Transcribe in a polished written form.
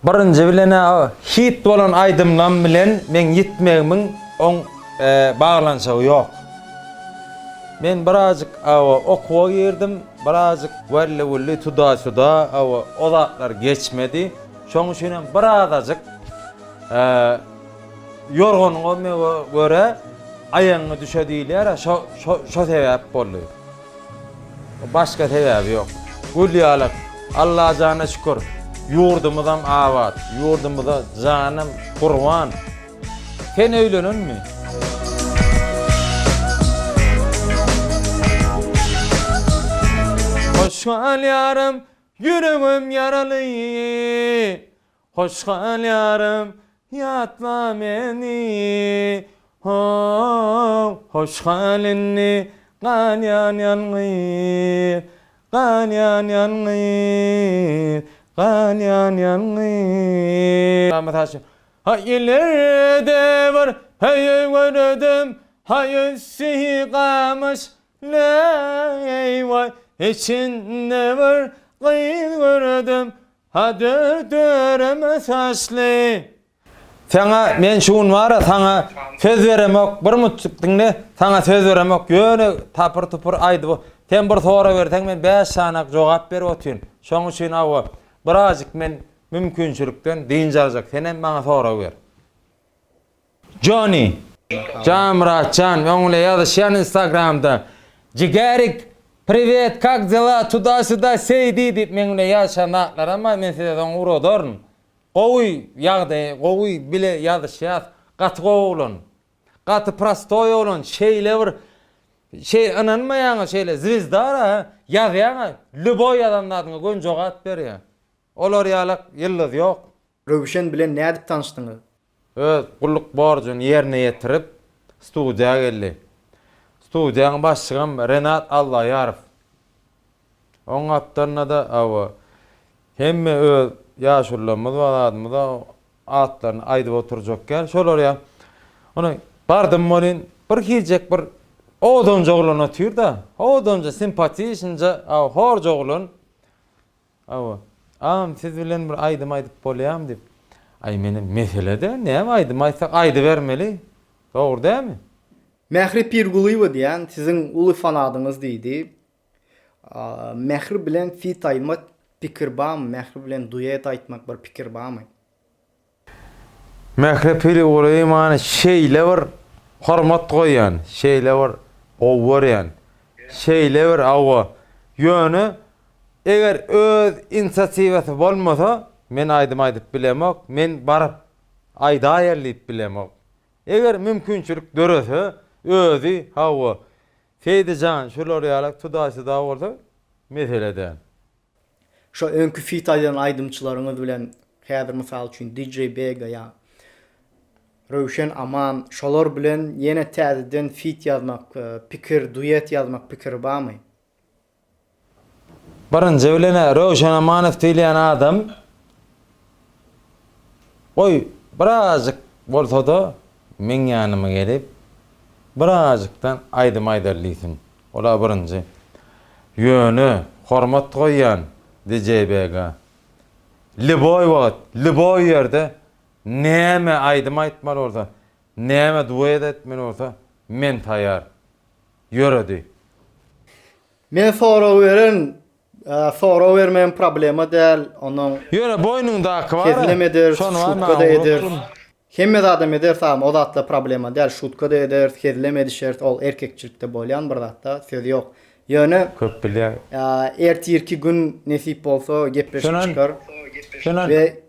Birinci bilene hit bolan aydımlan bilen men gitmegimin on bağlanşagy yok. Men birazcık okuwa girdim, birazcık welli tuda o zatlar geçmedi. Şoň üçin birazcık yorgunluğuma göre ayaňy düşediler, şo sebäp boldy. Başka sebäbi yok. Gülýalyk, Allah jana şükür. Yurdumuzam abat, yurdumuzda canım kurban. Sen öýlenün mü? Hoşgal yarım, yüreğim yaralı. Hoşgal yarım, yatma meni. Hoşgalinni, ganyan yanğır, ganyan yanğır. Ganyan yanğır. Rahmet Haşim. Hayırlı var, hayır gördüm, hayır sihigamış. Ley var, içinde var, kıyır gördüm. Hadır döreme saçlı. Sana men şuun var, sana söz veremek, bir mutçuktun ne? Sana söz veremek, yönü tapır tupur aydı bu. Sen bir soru versen men 5 sanak cevap berip otyun. Şoň üçin awa birazcık men mümkünçülükden diýinjaljak. Senem bana soru ver. Johnny. Jamratcan, öňle ýazýan Instagramda. Jigerik, привет, как дела? Туда-сюда сейди дип meňle ýaşanlar, ama men sizden urodorn. Gowy ýagdaý, gowy bile ýazýar, gaty gowulan. Gaty prostoy olan şeýle bir ananmaýan şeýle zwizdara ýazýan, luboy adamlaryňa gün jogap berýär. Olar ýalyk ýyldız ýok. Rövşen bilen nädip tanışdyňyz? Gulluk borjyny ýerine ýetirip studiýa geldi. Studiýanyň başçygym Renat Allaýarow. Oň aptaryna da hemme öz ýaşurlarymyz baladymyz atlaryny aýdyp oturjak gel. Şolar ýa. Onu bardym bolyn bir hijek bir odan joglan otýur da. Odanca simpatiýince hor joglan. Siz bilen bir aýdym aýdyp bolýam dip. Ay menim meselede näme aýdym aýsak aýdy bermeli. Dogry dämi? Mehri Pirgulyeva diýen siziň uly fanadyňyz diýdi. Mehri bilen fit aýmak pikir barmy? Mehri bilen duet aýtmak bir pikir barmy? Mehri Pirgulyeva şeýle bir hormat goýan, şeýle bir owurýan, şeýle bir ýöne eger öz inisiatiwasy bolmasa men aýdym aýdyp bilemek, men baryp aýda ýerlip bilemek. Eger mümkünçilik dörese özü Seydijan şolar ýalyk tudasy da bolsa meseleden. Şo öňkü fit aýdan aýdymçylaryňyz bilen häzir mysal üçin DJ Bega ýa Rövşen Aman şolar bilen ýene täzeden fit ýazmak, pikir, duet ýazmak pikir barmy? Birinji bilene Rövşen Amanow diýilen adam birazcık bolsa da men ýanyma gelip birazcykdan aýdym aýdarlysyň. Ola birinji ýöne hormat goýan DJ Bega. Liboy ýerde näme aýdym aýtmaly bolsa, näme duet etmeli bolsa men taýýar. Ýöredi. Men soraw vermeýän problema däl, onuň Ýöne boýnuňdaky bar. kezlemedir, şutka da eder. Hemme adam eder, sam o zatla problema däl, şutka da eder, kezlemedi şert, ol erkekçilikde bolýan bir zatda söz ýok. Ýöne köp bilýär. erti 2 gün nesip bolsa gepleşip Şonan- çykar. Şonan Ve